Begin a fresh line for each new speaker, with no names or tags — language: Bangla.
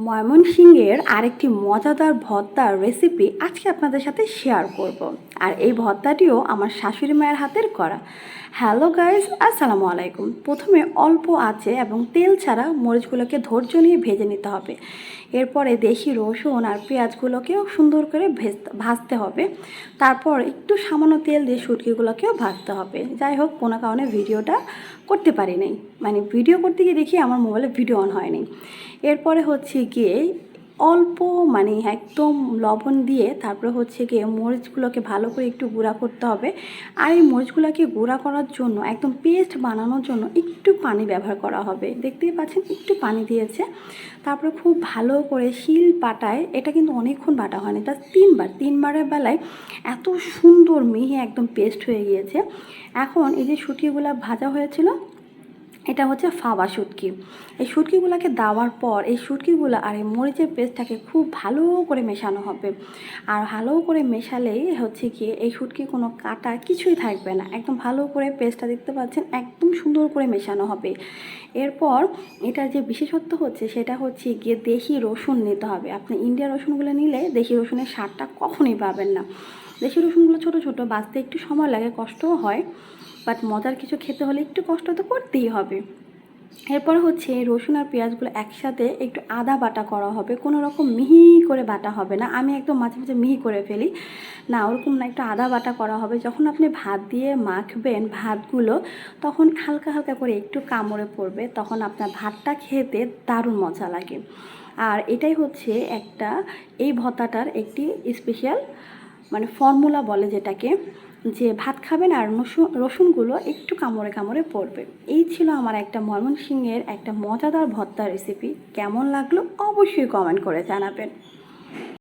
ময়মনসিংহের আরেকটি মজাদার ভর্তার রেসিপি আজকে আপনাদের সাথে শেয়ার করব। আর এই ভর্তাটিও আমার শাশুড়ি মায়ের হাতের করা। হ্যালো গাইস, আসসালামু আলাইকুম। প্রথমে অল্প আঁচে এবং তেল ছাড়া মরিচগুলোকে ধৈর্য নিয়ে ভেজে নিতে হবে। এরপরে দেশি রসুন আর পেঁয়াজগুলোকেও সুন্দর করে ভাজতে হবে। তারপর একটু সামান্য তেল দিয়ে শুটকিগুলোকেও ভাজতে হবে। যাই হোক, কোনো কারণে ভিডিওটা করতে পারি নাই, মানে ভিডিও করতে গিয়ে দেখি আমার মোবাইলে ভিডিও অন হয়নি। এরপরে হচ্ছে গিয়ে অল্প একদম লবণ দিয়ে তারপরে হচ্ছে গিয়ে মরিচগুলোকে ভালো করে একটু গুঁড়া করতে হবে। আর এই মরিচগুলোকে গুঁড়া করার জন্য একদম পেস্ট বানানোর জন্য একটু পানি ব্যবহার করা হবে। দেখতেই পাচ্ছেন একটু পানি দিয়েছে। তারপরে খুব ভালো করে শিল পাটায়, এটা কিন্তু অনেকক্ষণ বাটা হয়নি, তা তিনবারের বেলায় এত সুন্দর মিহি একদম পেস্ট হয়ে গিয়েছে। এখন এই যে শুটকিগুলো ভাজা হয়েছিল, এটা হচ্ছে ফাওয়া শুটকি। এই শুটকিগুলোকে দেওয়ার পর এই শুটকিগুলো আর এই মরিচের পেস্টটাকে খুব ভালো করে মেশানো হবে। আর ভালো করে মেশালেই হচ্ছে কি এই শুটকি কোনো কাটা কিছুই থাকবে না। একদম ভালো করে পেস্টটা দেখতে পাচ্ছেন, একদম সুন্দর করে মেশানো হবে। এরপর এটার যে বিশেষত্ব হচ্ছে সেটা হচ্ছে গিয়ে দেশি রসুন নিতে হবে। আপনি ইন্ডিয়া রসুনগুলো নিলে দেশি রসুনের স্বাদটা কখনোই পাবেন না। দেশি রসুনগুলো ছোটো ছোটো, বাঁচতে একটু সময় লাগে, কষ্টও হয়, বাট মজার কিছু খেতে হলে একটু কষ্ট তো করতেই হবে। এরপর হচ্ছে রসুন আর পেঁয়াজগুলো একসাথে একটু আদা বাটা করা হবে। কোনো রকম মিহি করে বাটা হবে না, আমি একদম মাঝে মাঝে মিহি করে ফেলি না, ওরকম না, একটু আদা বাটা করা হবে। যখন আপনি ভাত দিয়ে মাখবেন ভাতগুলো, তখন হালকা হালকা করে একটু কামড়ে পড়বে, তখন আপনার ভাতটা খেতে দারুণ মজা লাগে। আর এটাই হচ্ছে এই ভর্তাটার একটি স্পেশাল ফর্মুলা বলে যেটাকে, যে ভাত খাবেন আর রসুনগুলো একটু কামড়ে কামড়ে পড়বে। এই ছিল আমার একটা ময়মনসিংহের একটা মজাদার ভর্তা রেসিপি। কেমন লাগলো অবশ্যই কমেন্ট করে জানাবেন।